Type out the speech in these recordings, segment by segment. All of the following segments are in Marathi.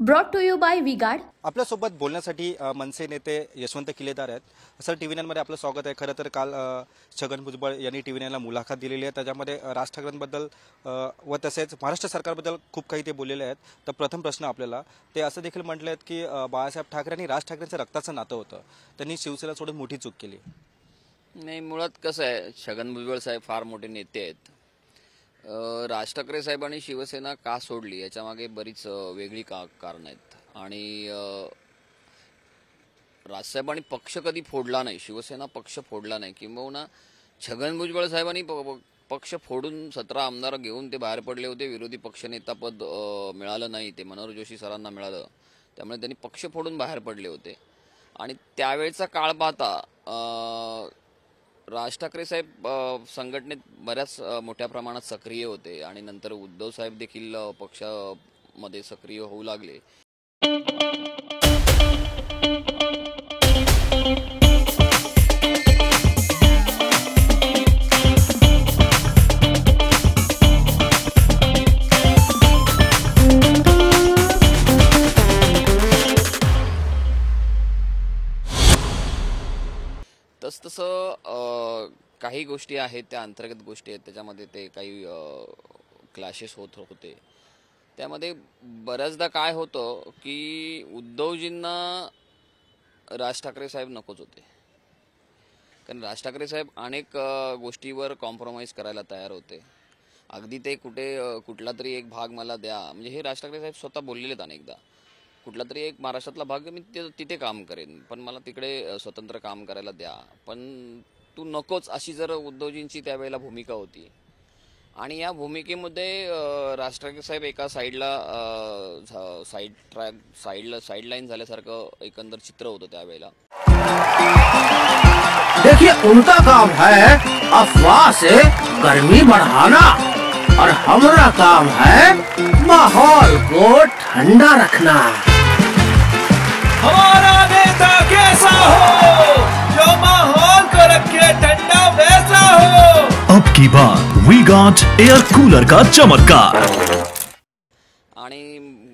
Brought to you by V-Guard. आपल्यासोबत बोलण्यासाठी मनसे नेते यशवंत किल्लेदार आहेत। सर, टीव्ही 9 मध्ये आपलं स्वागत आहे। खरं तर काल छगन भुजबळ यांनी टीव्ही 9 ला मुलाखत दिलेली आहे। त्याच्यामध्ये राज ठाकरेंबद्दल व तसेच महाराष्ट्र सरकारबद्दल खूप काही ते बोललेले आहेत। तर प्रथम प्रश्न आपल्याला ते असं देखील म्हटले आहेत की बाळासाहेब ठाकरे आणि राज ठाकरेंचं रक्ताचं नातं होतं, त्यांनी शिवसेना सोडून मोठी चूक केली। नाही, मुळात कसं आहे, छगन भुजबळ साहेब फार मोठे नेते आहेत। राज ठाकरे साहेबांनी शिवसेना का सोडली याच्यामागे बरीच वेगळी कारण आहेत। आणि राजसाहेबांनी पक्ष कधी फोडला नाही, शिवसेना पक्ष फोडला नाही। किंबहुना छगन भुजबळ साहेबांनी पक्ष फोडून 17 आमदार घेऊन ते बाहेर पडले होते। विरोधी पक्षनेता पद मिळालं नाही, ते मनोहर जोशी सरांना मिळालं, त्यामुळे त्यांनी पक्ष फोडून बाहेर पडले होते। आणि त्यावेळचा काळ पाहता राज ठाकरे साहेब संघटनेत बऱ्याच मोठ्या प्रमाणात सक्रिय होते आणि नंतर उद्धव साहेब देखील पक्षामध्ये सक्रिय होऊ लागले। तसं काही गोष्टी आहेत, त्या अंतर्गत गोष्टी आहेत, त्याच्यामध्ये ते काही क्लॅशेस होते। त्यामध्ये बऱ्याचदा काय होतं की उद्धवजींना राज ठाकरे साहेब नकोच होते, कारण राज ठाकरे साहेब अनेक गोष्टीवर कॉम्प्रोमाइज करायला तयार होते। अगदी ते कुठला तरी एक भाग मला द्या, म्हणजे हे राज ठाकरे साहेब स्वतः बोललेले आहेत अनेकदा, कुठला तरी एक महाराष्ट्रातला भाग मी तिथे काम करेन, पण मला तिकडे स्वतंत्र काम करायला द्या, पण तू नकोच, अशी जर उद्धवजींची त्यावेळेला भूमिका होती। आणि या भूमिकेमध्ये राज ठाकरे साहेब एका साईड लाईन झाल्यासारखं एकंदर चित्र होतं त्यावेळेला। देखिए, उनका काम है अफवाह से गर्मी बढ़ाना और हमारा काम है माहौल को ठंडा रखना। हमारा नेता कैसा हो, जो माहौल को रखे ठंडा वैसा हो। अब की बार वी-गार्ड एयर कूलर का चमत्कार। आणि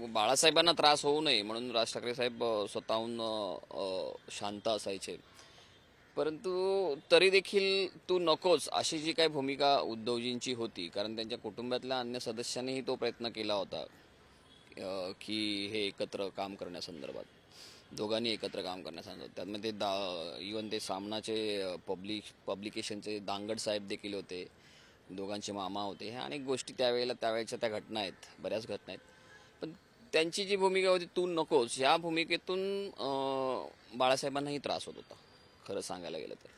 बाळासाहेबांना त्रास होऊ नये म्हणून राज ठाकरे साहेब स्वतःहून शांत असायचे, परंतु तरी देखील तू नकोच अशी जी काही भूमिका उद्धवजींची होती, कारण त्यांच्या कुटुंबातल्या अन्य सदस्यांनीही तो प्रयत्न केला होता की हे एकत्र काम करण्यासंदर्भात, दोघांनी एकत्र काम करण्यासंदर्भात। त्यामध्ये इवन ते सामनाचे पब्लिकेशनचे दांगड साहेब देखील होते, दोघांचे मामा होते। ह्या अनेक गोष्टी त्यावेळच्या त्या घटना आहेत, बऱ्याच घटना आहेत। पण त्यांची जी भूमिका होती तू नकोच, या भूमिकेतून बाळासाहेबांनाही त्रास होत होता खरं सांगायला गेलं तर,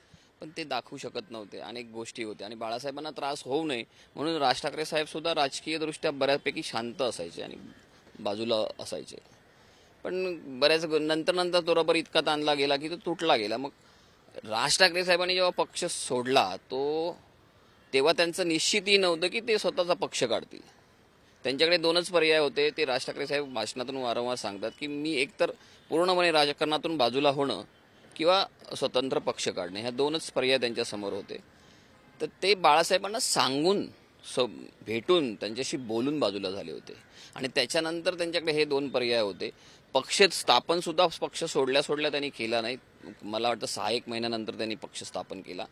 पण ते दाखवू शकत नव्हते, अनेक गोष्टी होत्या। आणि बाळासाहेबांना त्रास होऊ नये म्हणून राज ठाकरे साहेब सुद्धा राजकीयदृष्ट्या बऱ्यापैकी शांत असायचे आणि बाजूला असायचे। पण बऱ्याच नंतर तो रबर इतका ताणला गेला की तो तुटला गेला। मग राज ठाकरे साहेबांनी जेव्हा पक्ष सोडला तेव्हा त्यांचं निश्चितही नव्हतं की ते स्वतःचा पक्ष काढतील। त्यांच्याकडे दोनच पर्याय होते। ते राज ठाकरे साहेब भाषणातून वारंवार सांगतात की मी एकतर पूर्णपणे राजकारणातून बाजूला होणं किंवा स्वतंत्र पक्ष काढणे, ह्या दोनच पर्याय त्यांच्या समोर होते। तर ते बाळासाहेबांना सांगून भेटून त्यांच्याशी बोलून बाजूला झाले होते। आणि त्याच्यानंतर त्यांच्याकडे हे दोन पर्याय होते। पक्ष स्थापन सुद्धा पक्ष सोडल्या त्यांनी केला नाही, मला वाटतं 6-1 महिन्यानंतर त्यांनी पक्ष स्थापन केला।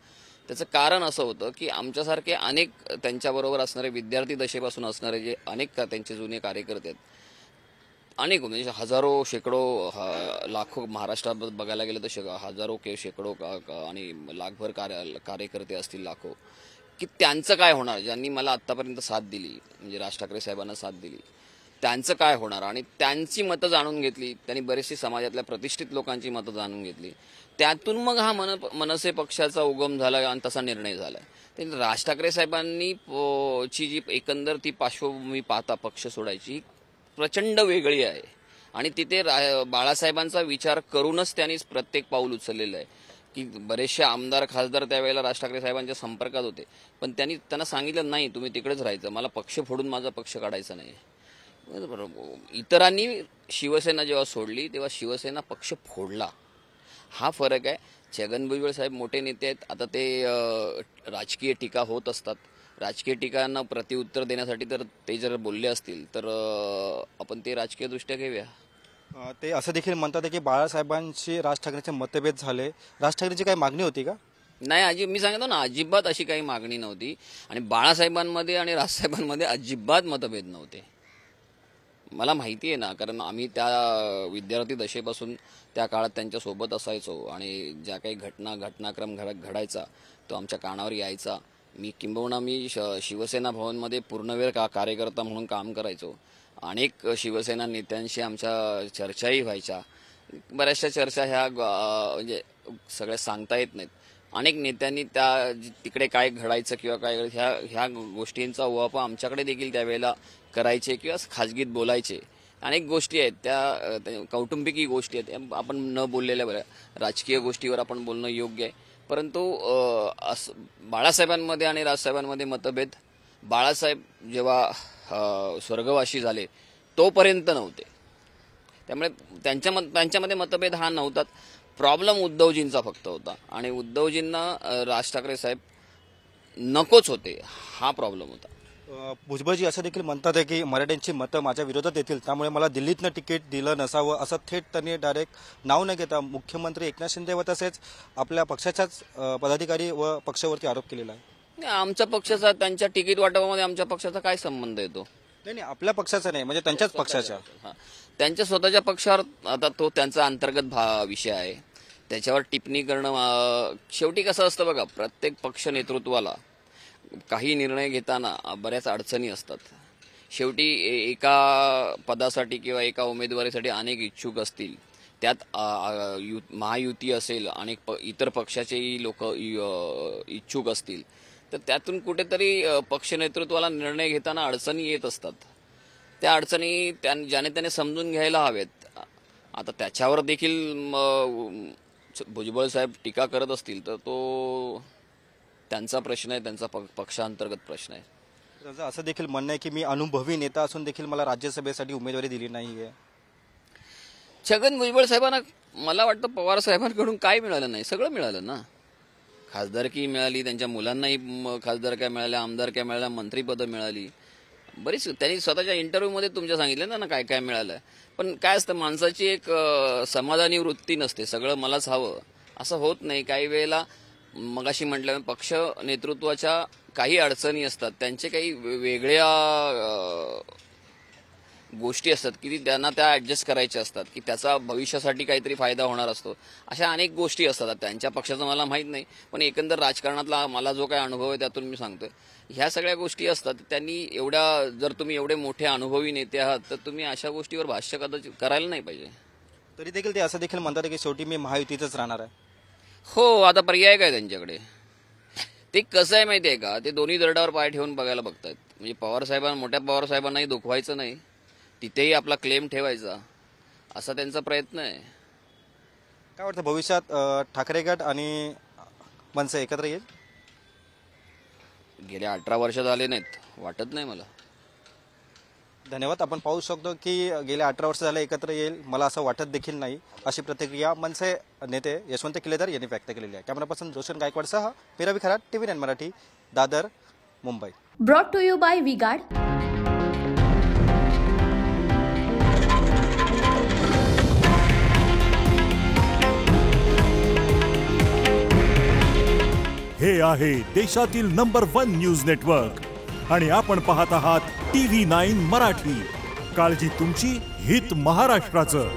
त्याचं कारण असं होतं की आमच्यासारखे अनेक त्यांच्याबरोबर असणारे विद्यार्थी दशेपासून असणारे जे अनेक त्यांचे जुने कार्यकर्ते आहेत, अनेक म्हणजे हजारो शेकडो लाखो, महाराष्ट्रात बघायला गेलं तर हजारो शेकडो आणि लाखभर कार्यकर्ते असतील, लाखो, की त्यांचं काय होणार, ज्यांनी मला आत्तापर्यंत साथ दिली, म्हणजे राज ठाकरे साहेबांना साथ दिली, त्यांचं काय होणार। आणि त्यांची मतं जाणून घेतली त्यांनी, बरेचशी समाजातल्या प्रतिष्ठित लोकांची मतं जाणून घेतली, त्यातून मग हा मनसे पक्षाचा उगम झाला आणि तसा निर्णय झाला। राज ठाकरे साहेबांनी ची जी एकंदर ती पार्श्वभूमी पाहता पक्ष सोडायची प्रचंड वेगळी आहे। आणि तिथे बाळासाहेबांचा विचार करूनच त्यांनी प्रत्येक पाऊल उचललेलं आहे की बरेचसे आमदार खासदार त्यावेळेला राज ठाकरे साहेबांच्या संपर्कात होते, पण त्यांना सांगितलं नाही तुम्ही तिकडेच राहायचं, मला पक्ष फोडून माझा पक्ष काढायचा नाही। इतरांनी शिवसेना जेव्हा सोडली तेव्हा शिवसेना पक्ष फोडला, हा फरक आहे। छगन भुजबळ साहेब मोठे नेते आहेत, आता ते राजकीय टीका होत असतात, राजकीय टीकांना प्रत्युत्तर देण्यासाठी तर ते जर बोलले असतील तर आपण ते राजकीय दृष्ट्या घेऊया। ते असं देखील म्हणतात की बाळासाहेबांशी राज ठाकरेंचे मतभेद झाले. राज ठाकरेंची काही मागणी होती का? नाही, मी सांगतो ना, अजिबात अशी काही मागणी नव्हती. आणि बाळासाहेबांमध्ये आणि राजसाहेबांमध्ये अजिबात मतभेद नव्हते. मला माहिती आहे ना, कारण आम्ही त्या विद्यार्थी दशेपासून त्या काळात त्यांच्या सोबत असायचो आणि ज्या काही घटनाक्रम घडायचा तो आमच्या कानावर यायचा. किंबहुना मी शिवसेना भवनमध्ये पूर्णवेळ कार्यकर्ता म्हणून काम करायचो. अनेक शिवसेना नेत्यांशी आमच्या चर्चाही व्हायच्या. बऱ्याचशा चर्चा ह्या म्हणजे सगळ्या सांगता येत नाहीत. अनेक नेत्यांनी तिकडे काय घडायचं किंवा काय ह्या गोष्टींचा उहापोह आमच्याकडे देखील त्यावेळेला करायचे किंवा खाजगीत बोलायचे. अनेक गोष्टी आहेत त्या कौटुंबिकी गोष्टी आहेत, आपण न बोललेल्या बऱ्या. राजकीय गोष्टीवर आपण बोलणं योग्य आहे, परंतु बाळासाहेबांमध्ये आणि राजसाहेबांमध्ये मतभेद बाळासाहेब जेव्हा स्वर्गवासी झाले तोपर्यंत नव्हते. त्यामुळे त्यांच्यामध्ये मतभेद हा नव्हताच. प्रॉब्लेम उद्धवजींचा फक्त होता आणि उद्धवजींना राज ठाकरे साहेब नकोच होते, हा प्रॉब्लेम होता. भुजबळजी असं देखील म्हणतात की मराठ्यांची मतं माझ्या विरोधात येतील, त्यामुळे मला दिल्लीतनं तिकीट दिलं नसावं, असं थेट त्यांनी डायरेक्ट नाव न घेता मुख्यमंत्री एकनाथ शिंदे व तसेच आपल्या पक्षाच्याच पदाधिकारी व पक्षावरती आरोप केलेला आहे. आमच्या पक्षाचा त्यांच्या तिकीट वाटपामध्ये आमच्या पक्षाचा काय संबंध येतो? नाही, आपल्या पक्षाचा नाही, म्हणजे त्यांच्याच पक्षाच्या. त्यांच्या स्वतःच्या पक्षावर आता तो त्यांचा अंतर्गत विषय आहे, त्याच्यावर टिप्पणी करणं. शेवटी कसं असतं बघा, प्रत्येक पक्ष नेतृत्वाला काही निर्णय घेताना बऱ्याच अडचणी असतात. शेवटी एका पदासाठी किंवा एका उमेदवारीसाठी अनेक इच्छुक असतील, त्यात महायुती असेल, अनेक इतर पक्षाचेही लोक इच्छुक असतील, तर त्यातून कुठेतरी पक्ष नेतृत्वाला निर्णय घेताना अडचणी येत असतात. त्या अडचणी ज्याने त्याने समजून घ्यायला हवेत. आता त्याच्यावर देखील भुजबळ साहेब टीका करत असतील तर तो त्यांचा प्रश्न आहे, त्यांचा पक्षांतर्गत प्रश्न आहे. त्याचं असं देखील म्हणणं आहे की मी अनुभवी नेता असून देखील मला राज्यसभेसाठी उमेदवारी दिली नाहीये. छगन भुजबळ साहेबांना मला वाटतं पवार साहेबांकडून काय मिळालं नाही, सगळं मिळालं ना. खासदारकी मिळाली, त्यांच्या मुलांनाही खासदारक्या मिळाल्या, आमदारक्या मिळाल्या, मंत्रीपदं मिळाली. बरीच त्यांनी स्वतःच्या इंटरव्ह्यूमध्ये तुमच्या सांगितलं ना काय काय मिळालं. पण काय असतं, माणसाची एक समाधानी वृत्ती नसते, सगळं मलाच हवं असं होत नाही. काही वेळेला मगाशी म्हटलं, पक्ष नेतृत्वाच्या काही अडचणी असतात, त्यांचे काही वेगळ्या गोष्टी असतात की त्यांना त्या ऍडजस्ट करायच्या असतात, की त्याचा भविष्यासाठी काहीतरी फायदा होणार असतो. अशा अनेक गोष्टी असतात. त्यांच्या पक्षाचं मला माहीत नाही, पण एकंदर राजकारणातला मला जो काही अनुभव आहे त्यातून मी सांगतोय, ह्या सगळ्या गोष्टी असतात. त्यांनी जर तुम्ही एवढे मोठे अनुभवी नेते आहात तर तुम्ही अशा गोष्टीवर भाष्य करायला नाही पाहिजे. तरी देखील ते असं देखील म्हणतात की शेवटी मी महायुतीतच राहणार आहे. हो, आता पर्याय काय त्यांच्याकडे? ते कसं आहे माहिती आहे का, ते दोन्ही दरडावर पाय ठेवून बघायला बघतात. म्हणजे मोठ्या पवारसाहेबांनाही दुखवायचं नाही, तिथेही आपला क्लेम ठेवायचा, असा त्यांचा प्रयत्न आहे. काय वाटतं भविष्यात ठाकरे गट आणि मनसे एकत्र येईल? गेल्या 18 वर्ष झाले नाहीत, वाटत नाही मला. धन्यवाद. आपण पाहू शकतो की गेल्या 18 वर्ष झाले एकत्र येईल, मला असं वाटत देखील नाही, अशी प्रतिक्रिया मनसे नेते यशवंत किलेदार यांनी व्यक्त केलेली आहे. कॅमेरापर्सन रोशन गायकवाडसह Meera Vikhrat, TV9 Marathi, Dadar, Mumbai. Brought to you by V-Guard. हे आहे देशातील नंबर 1 न्यूज नेटवर्क आणि आपण पाहत आहात TV9 मराठी. काळजी तुमची, हित महाराष्ट्राचं.